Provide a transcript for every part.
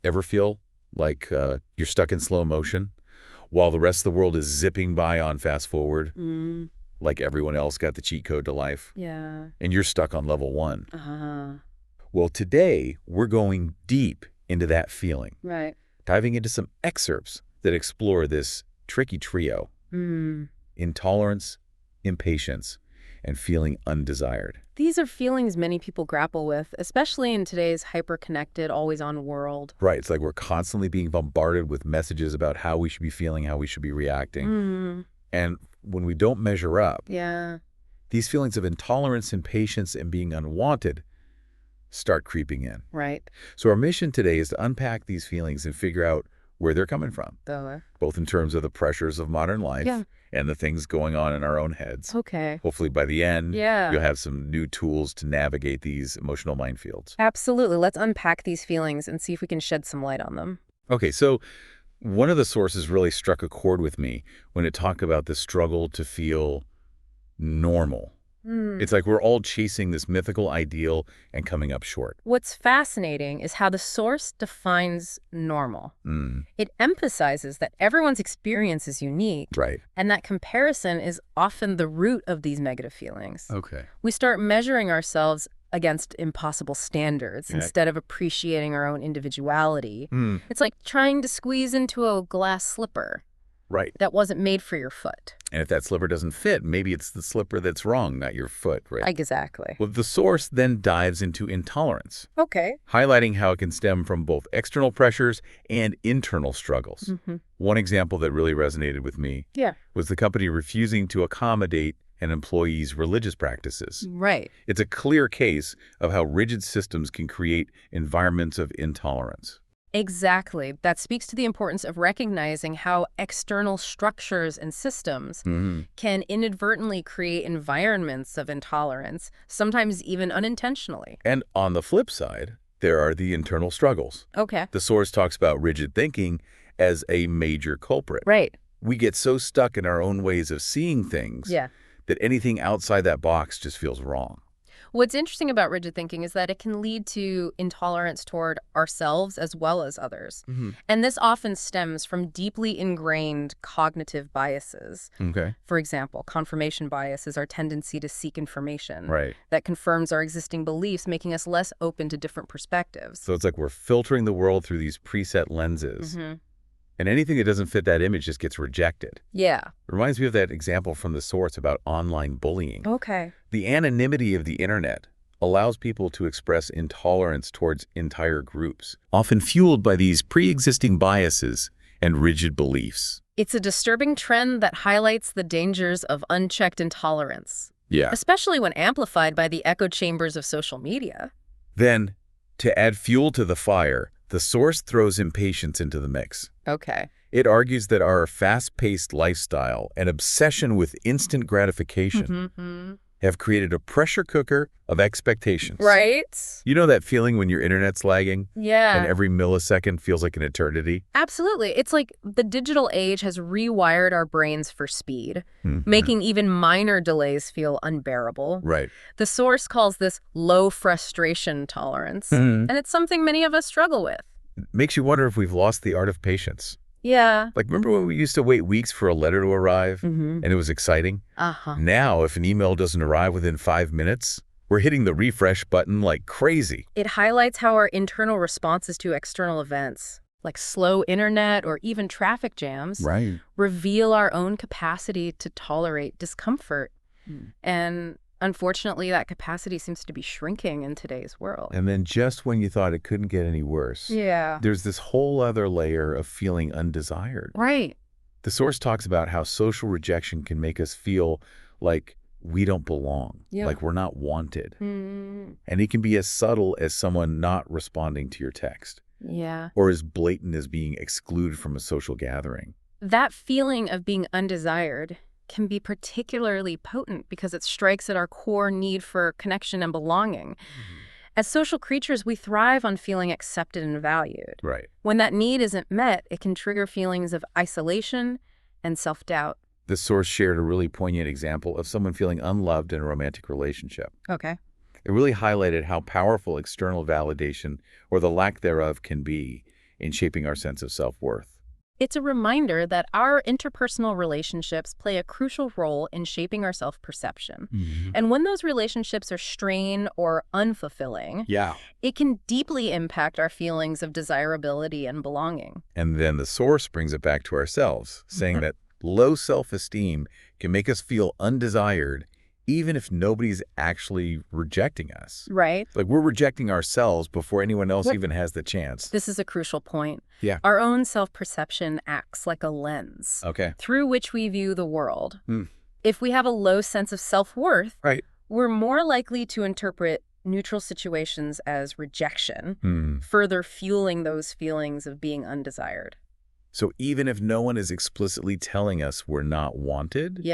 Ever feel like you're stuck in slow motion while the rest of the world is zipping by on fast forward? Like everyone else got the cheat code to life? Yeah. And you're stuck on level 1. Well, today we're going deep into that feeling. Right. Diving into some excerpts that explore this tricky trio. Intolerance, impatience, and feeling undesired. These are feelings many people grapple with, especially in today's hyper-connected, always-on world. Right. It's like we're constantly being bombarded with messages about how we should be feeling, how we should be reacting. And when we don't measure up, these feelings of intolerance, impatience, and being unwanted start creeping in. Right. So our mission today is to unpack these feelings and figure out where they're coming from, both in terms of the pressures of modern life and the things going on in our own heads. Okay. Hopefully by the end, you'll have some new tools to navigate these emotional minefields. Absolutely. Let's unpack these feelings and see if we can shed some light on them. Okay, so one of the sources really struck a chord with me when it talked about the struggle to feel normal. It's like we're all chasing this mythical ideal and coming up short. What's fascinating is how the source defines normal. It emphasizes that everyone's experience is unique. Right. And that comparison is often the root of these negative feelings. Okay. We start measuring ourselves against impossible standards instead of appreciating our own individuality. It's like trying to squeeze into a glass slipper. Right. That wasn't made for your foot. And if that slipper doesn't fit, maybe it's the slipper that's wrong, not your foot, right? Exactly. Well, the source then dives into intolerance. Okay. Highlighting how it can stem from both external pressures and internal struggles. One example that really resonated with me was the company refusing to accommodate an employee's religious practices. Right. It's a clear case of how rigid systems can create environments of intolerance. Exactly. That speaks to the importance of recognizing how external structures and systems can inadvertently create environments of intolerance, sometimes even unintentionally. And on the flip side, there are the internal struggles. Okay. The source talks about rigid thinking as a major culprit. Right. We get so stuck in our own ways of seeing things that anything outside that box just feels wrong. What's interesting about rigid thinking is that it can lead to intolerance toward ourselves as well as others. And this often stems from deeply ingrained cognitive biases. Okay. For example, confirmation bias is our tendency to seek information Right. that confirms our existing beliefs, making us less open to different perspectives. So it's like we're filtering the world through these preset lenses. And anything that doesn't fit that image just gets rejected. Yeah. It reminds me of that example from the source about online bullying. Okay. The anonymity of the internet allows people to express intolerance towards entire groups, often fueled by these pre-existing biases and rigid beliefs. It's a disturbing trend that highlights the dangers of unchecked intolerance. Yeah. Especially when amplified by the echo chambers of social media. Then, to add fuel to the fire, the source throws impatience into the mix. Okay. It argues that our fast-paced lifestyle and obsession with instant gratification have created a pressure cooker of expectations. Right? You know that feeling when your internet's lagging? Yeah. And every millisecond feels like an eternity? Absolutely. It's like the digital age has rewired our brains for speed, making even minor delays feel unbearable. Right. The source calls this low frustration tolerance, and it's something many of us struggle with. It makes you wonder if we've lost the art of patience. Yeah. Like, remember when we used to wait weeks for a letter to arrive and it was exciting? Now, if an email doesn't arrive within 5 minutes, we're hitting the refresh button like crazy. It highlights how our internal responses to external events, like slow internet or even traffic jams, reveal our own capacity to tolerate discomfort. And unfortunately, that capacity seems to be shrinking in today's world. And then just when you thought it couldn't get any worse, there's this whole other layer of feeling undesired. Right. The source talks about how social rejection can make us feel like we don't belong, like we're not wanted. And it can be as subtle as someone not responding to your text. Or as blatant as being excluded from a social gathering. That feeling of being undesired can be particularly potent because it strikes at our core need for connection and belonging. As social creatures, we thrive on feeling accepted and valued. Right. When that need isn't met, it can trigger feelings of isolation and self-doubt. The source shared a really poignant example of someone feeling unloved in a romantic relationship. Okay. It really highlighted how powerful external validation, or the lack thereof, can be, in shaping our sense of self-worth. It's a reminder that our interpersonal relationships play a crucial role in shaping our self-perception. And when those relationships are strained or unfulfilling, it can deeply impact our feelings of desirability and belonging. And then the source brings it back to ourselves, saying that low self-esteem can make us feel undesired even if nobody's actually rejecting us. Right. Like we're rejecting ourselves before anyone else even has the chance. This is a crucial point. Yeah. Our own self-perception acts like a lens through which we view the world. If we have a low sense of self-worth, we're more likely to interpret neutral situations as rejection, further fueling those feelings of being undesired. So even if no one is explicitly telling us we're not wanted,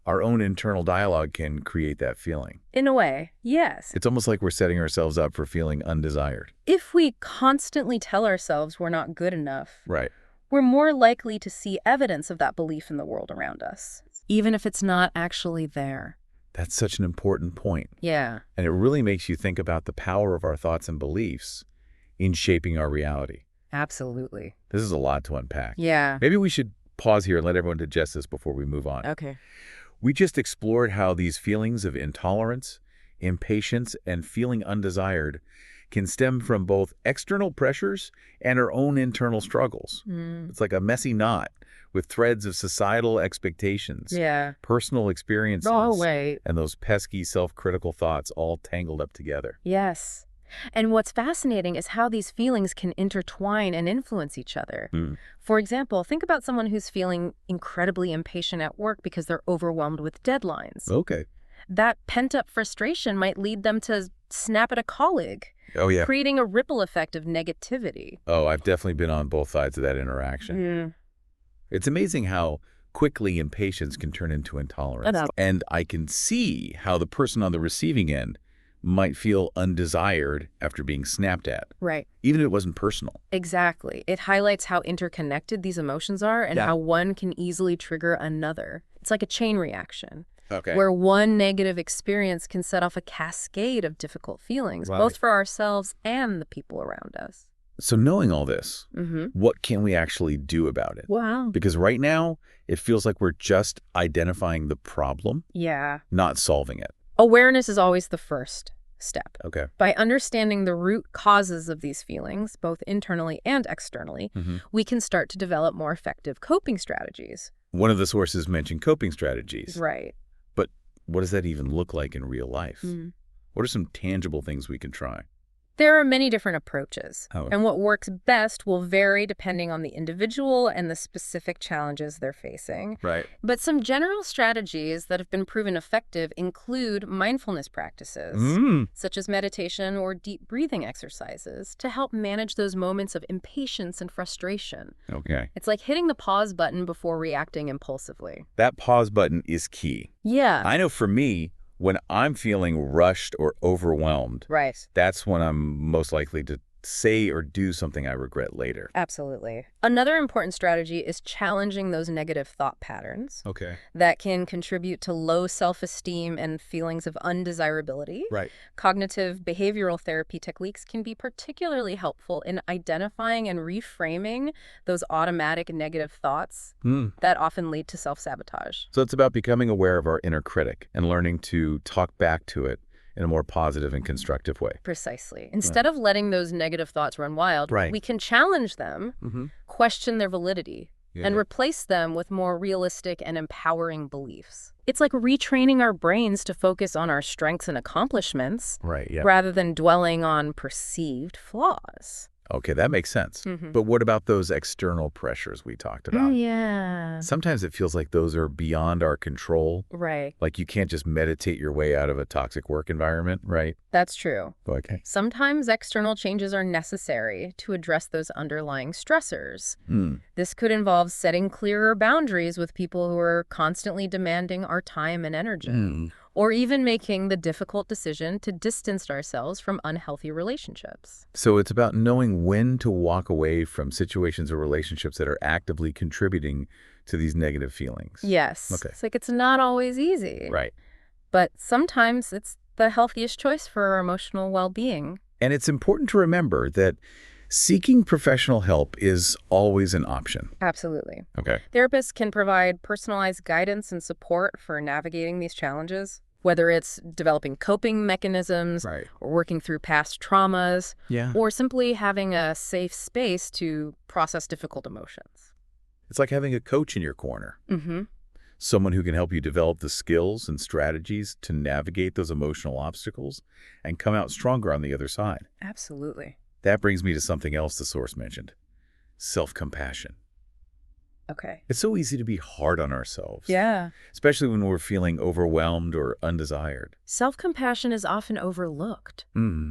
our own internal dialogue can create that feeling. In a way, yes. It's almost like we're setting ourselves up for feeling undesired. If we constantly tell ourselves we're not good enough, we're more likely to see evidence of that belief in the world around us, even if it's not actually there. That's such an important point. Yeah. And it really makes you think about the power of our thoughts and beliefs in shaping our reality. Absolutely. This is a lot to unpack. Yeah. Maybe we should pause here and let everyone digest this before we move on. Okay. We just explored how these feelings of intolerance, impatience, and feeling undesired can stem from both external pressures and our own internal struggles. It's like a messy knot with threads of societal expectations, personal experiences, and those pesky self-critical thoughts all tangled up together. Yes. And what's fascinating is how these feelings can intertwine and influence each other. For example, think about someone who's feeling incredibly impatient at work because they're overwhelmed with deadlines. Okay. That pent-up frustration might lead them to snap at a colleague, creating a ripple effect of negativity. Oh, I've definitely been on both sides of that interaction. It's amazing how quickly impatience can turn into intolerance. And I can see how the person on the receiving end might feel undesired after being snapped at. Right. Even if it wasn't personal. Exactly. It highlights how interconnected these emotions are and how one can easily trigger another. It's like a chain reaction. Where one negative experience can set off a cascade of difficult feelings, both for ourselves and the people around us. So knowing all this, what can we actually do about it? Wow. Because right now, it feels like we're just identifying the problem, not solving it. Awareness is always the first step. Okay. By understanding the root causes of these feelings, both internally and externally, we can start to develop more effective coping strategies. One of the sources mentioned coping strategies. Right. But what does that even look like in real life? What are some tangible things we can try? There are many different approaches, and what works best will vary depending on the individual and the specific challenges they're facing. Right. But some general strategies that have been proven effective include mindfulness practices, such as meditation or deep breathing exercises, to help manage those moments of impatience and frustration. Okay. It's like hitting the pause button before reacting impulsively. That pause button is key. Yeah. I know for me, when I'm feeling rushed or overwhelmed, that's when I'm most likely to say or do something I regret later. Absolutely. Another important strategy is challenging those negative thought patterns that can contribute to low self-esteem and feelings of undesirability. Cognitive behavioral therapy techniques can be particularly helpful in identifying and reframing those automatic negative thoughts that often lead to self-sabotage. So it's about becoming aware of our inner critic and learning to talk back to it in a more positive and constructive way. Precisely. Instead of letting those negative thoughts run wild, we can challenge them, question their validity, and replace them with more realistic and empowering beliefs. It's like retraining our brains to focus on our strengths and accomplishments rather than dwelling on perceived flaws. Okay, that makes sense. But what about those external pressures we talked about? Sometimes it feels like those are beyond our control. Like you can't just meditate your way out of a toxic work environment, right? That's true. Okay. Sometimes external changes are necessary to address those underlying stressors. This could involve setting clearer boundaries with people who are constantly demanding our time and energy. Or even making the difficult decision to distance ourselves from unhealthy relationships. So it's about knowing when to walk away from situations or relationships that are actively contributing to these negative feelings. Yes. It's like it's not always easy. But sometimes it's the healthiest choice for our emotional well-being. And it's important to remember that Seeking professional help is always an option. Absolutely. Okay. Therapists can provide personalized guidance and support for navigating these challenges, whether it's developing coping mechanisms or working through past traumas, or simply having a safe space to process difficult emotions. It's like having a coach in your corner. Someone who can help you develop the skills and strategies to navigate those emotional obstacles and come out stronger on the other side. Absolutely. That brings me to something else the source mentioned: self-compassion. Okay. It's so easy to be hard on ourselves. Yeah. Especially when we're feeling overwhelmed or undesired. Self-compassion is often overlooked,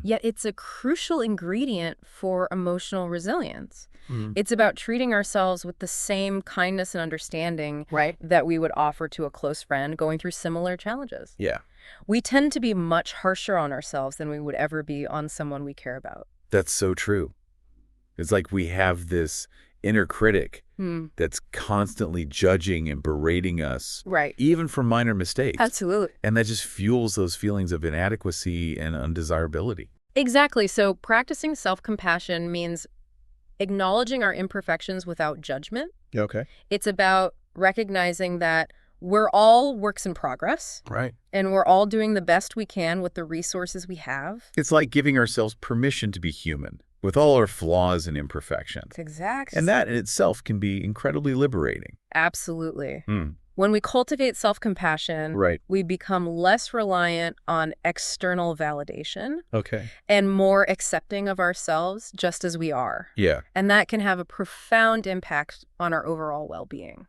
yet it's a crucial ingredient for emotional resilience. It's about treating ourselves with the same kindness and understanding that we would offer to a close friend going through similar challenges. Yeah. We tend to be much harsher on ourselves than we would ever be on someone we care about. That's so true. It's like we have this inner critic that's constantly judging and berating us, even for minor mistakes. Absolutely. And that just fuels those feelings of inadequacy and undesirability. Exactly. So practicing self-compassion means acknowledging our imperfections without judgment. Okay. It's about recognizing that we're all works in progress. And we're all doing the best we can with the resources we have. It's like giving ourselves permission to be human, with all our flaws and imperfections. Exactly. And that in itself can be incredibly liberating. Absolutely. When we cultivate self-compassion, we become less reliant on external validation and more accepting of ourselves just as we are. Yeah. And that can have a profound impact on our overall well-being.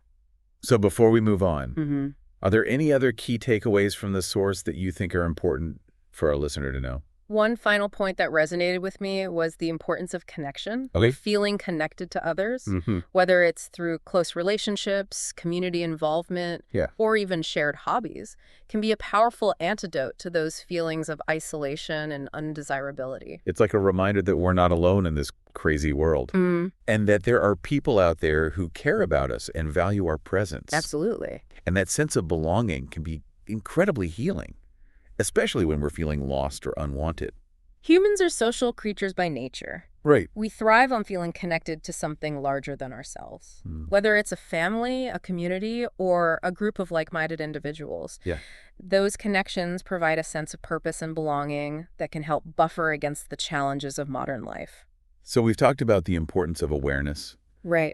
So before we move on, are there any other key takeaways from the source that you think are important for our listener to know? One final point that resonated with me was the importance of connection, feeling connected to others, whether it's through close relationships, community involvement, or even shared hobbies, can be a powerful antidote to those feelings of isolation and undesirability. It's like a reminder that we're not alone in this crazy world, and that there are people out there who care about us and value our presence. Absolutely. And that sense of belonging can be incredibly healing, especially when we're feeling lost or unwanted. Humans are social creatures by nature. We thrive on feeling connected to something larger than ourselves, whether it's a family, a community, or a group of like-minded individuals. Those connections provide a sense of purpose and belonging that can help buffer against the challenges of modern life. So we've talked about the importance of awareness,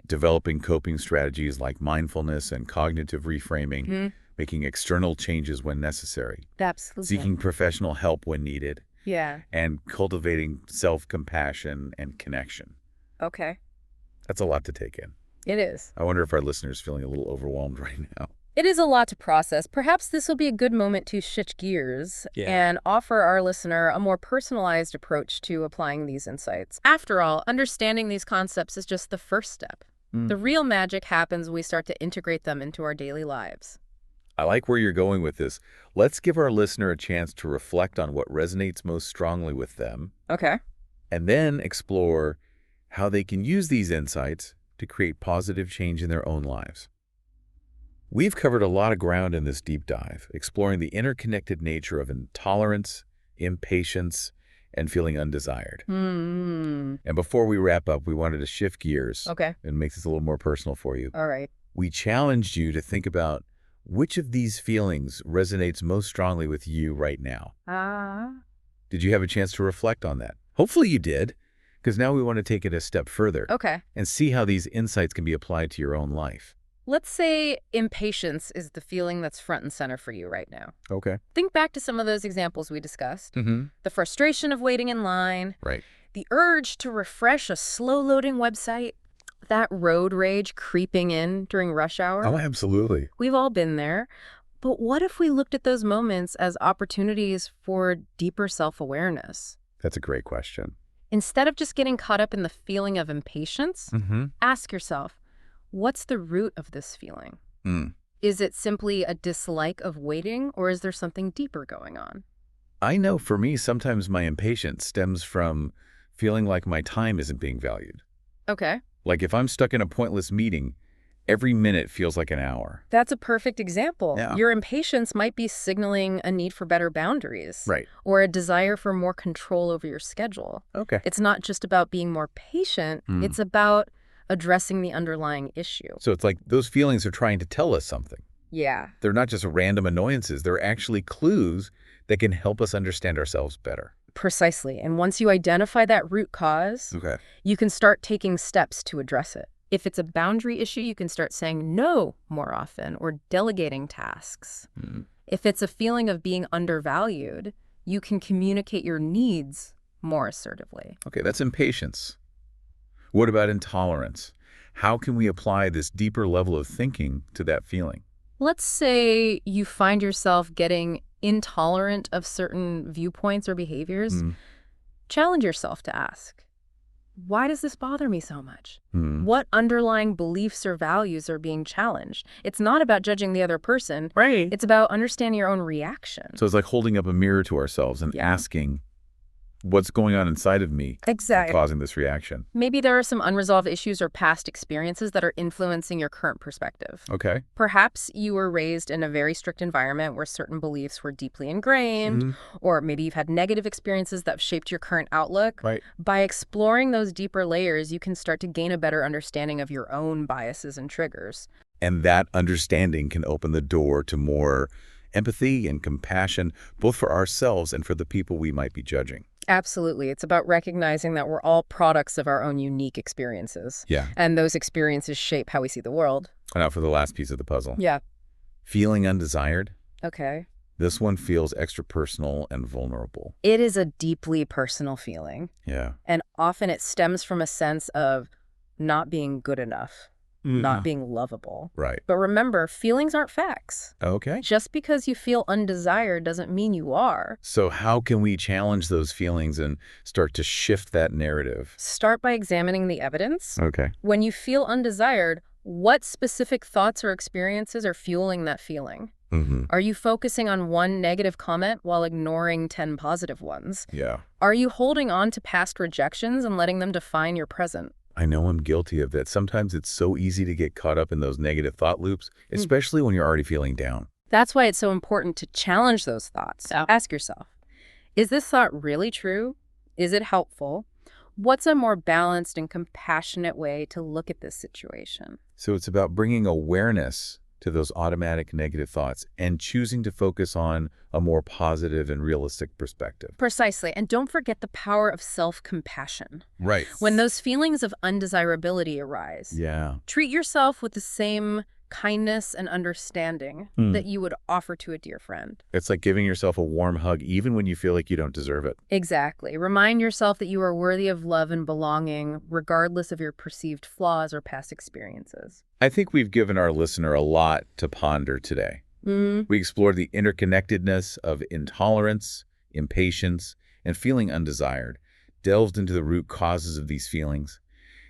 developing coping strategies like mindfulness and cognitive reframing, making external changes when necessary, seeking professional help when needed, and cultivating self-compassion and connection. That's a lot to take in. It is. I wonder if our listeners are feeling a little overwhelmed right now. It is a lot to process. Perhaps this will be a good moment to shift gears and offer our listener a more personalized approach to applying these insights. After all, understanding these concepts is just the first step. The real magic happens when we start to integrate them into our daily lives. I like where you're going with this. Let's give our listener a chance to reflect on what resonates most strongly with them. And then explore how they can use these insights to create positive change in their own lives. We've covered a lot of ground in this deep dive, exploring the interconnected nature of intolerance, impatience, and feeling undesired. And before we wrap up, we wanted to shift gears and make this a little more personal for you. We challenged you to think about which of these feelings resonates most strongly with you right now. Did you have a chance to reflect on that? Hopefully you did, because now we want to take it a step further and see how these insights can be applied to your own life. Let's say impatience is the feeling that's front and center for you right now. Think back to some of those examples we discussed. The frustration of waiting in line. The urge to refresh a slow-loading website. That road rage creeping in during rush hour. Oh, absolutely. We've all been there. But what if we looked at those moments as opportunities for deeper self-awareness? That's a great question. Instead of just getting caught up in the feeling of impatience, ask yourself, what's the root of this feeling? Is it simply a dislike of waiting, or is there something deeper going on? I know for me, sometimes my impatience stems from feeling like my time isn't being valued. Like if I'm stuck in a pointless meeting every minute feels like an hour. That's a perfect example. Yeah. Your impatience might be signaling a need for better boundaries. Right. Or a desire for more control over your schedule. Okay. It's not just about being more patient. It's about addressing the underlying issue. So it's like those feelings are trying to tell us something. Yeah. They're not just random annoyances. They're actually clues that can help us understand ourselves better. Precisely. And once you identify that root cause, you can start taking steps to address it. If it's a boundary issue, you can start saying no more often or delegating tasks. If it's a feeling of being undervalued, you can communicate your needs more assertively. Okay, that's impatience. What about intolerance? How can we apply this deeper level of thinking to that feeling? Let's say you find yourself getting intolerant of certain viewpoints or behaviors. Challenge yourself to ask, why does this bother me so much? What underlying beliefs or values are being challenged? It's not about judging the other person. Right. It's about understanding your own reaction. So it's like holding up a mirror to ourselves and asking, what's going on inside of me causing this reaction? Maybe there are some unresolved issues or past experiences that are influencing your current perspective. Okay. Perhaps you were raised in a very strict environment where certain beliefs were deeply ingrained, or maybe you've had negative experiences that have shaped your current outlook. Right. By exploring those deeper layers, you can start to gain a better understanding of your own biases and triggers. And that understanding can open the door to more empathy and compassion, both for ourselves and for the people we might be judging. Absolutely. It's about recognizing that we're all products of our own unique experiences. Yeah. And those experiences shape how we see the world. And now for the last piece of the puzzle. Yeah. Feeling undesired. Okay. This one feels extra personal and vulnerable. It is a deeply personal feeling. Yeah. And often it stems from a sense of not being good enough, not being lovable. Right. But remember, feelings aren't facts. Okay. Just because you feel undesired doesn't mean you are. So how can we challenge those feelings and start to shift that narrative? Start by examining the evidence. Okay. When you feel undesired, what specific thoughts or experiences are fueling that feeling? Are you focusing on one negative comment while ignoring 10 positive ones? Yeah. Are you holding on to past rejections and letting them define your present? I know I'm guilty of that. Sometimes it's so easy to get caught up in those negative thought loops, especially when you're already feeling down. That's why it's so important to challenge those thoughts. Ask yourself, is this thought really true? Is it helpful? What's a more balanced and compassionate way to look at this situation? So it's about bringing awareness to those automatic negative thoughts and choosing to focus on a more positive and realistic perspective. Precisely. And don't forget the power of self-compassion. Right. When those feelings of undesirability arise, treat yourself with the same kindness and understanding that you would offer to a dear friend. It's like giving yourself a warm hug even when you feel like you don't deserve it. Exactly. Remind yourself that you are worthy of love and belonging, regardless of your perceived flaws or past experiences. I think we've given our listener a lot to ponder today. We explored the interconnectedness of intolerance, impatience, and feeling undesired, delved into the root causes of these feelings,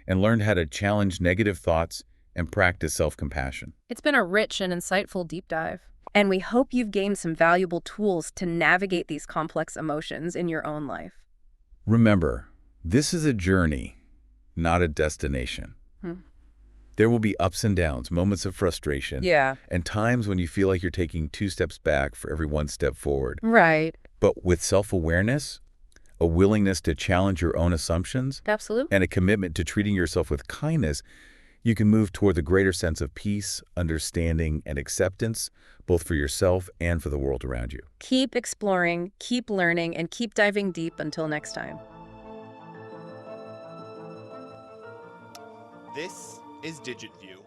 and learned how to challenge negative thoughts and practice self-compassion. It's been a rich and insightful deep dive. And we hope you've gained some valuable tools to navigate these complex emotions in your own life. Remember, this is a journey, not a destination. There will be ups and downs, moments of frustration, and times when you feel like you're taking 2 steps back for every 1 step forward. Right. But with self-awareness, a willingness to challenge your own assumptions, Absolutely. and a commitment to treating yourself with kindness, you can move toward the greater sense of peace, understanding, and acceptance, both for yourself and for the world around you. Keep exploring, keep learning, and keep diving deep until next time. This is DigitView.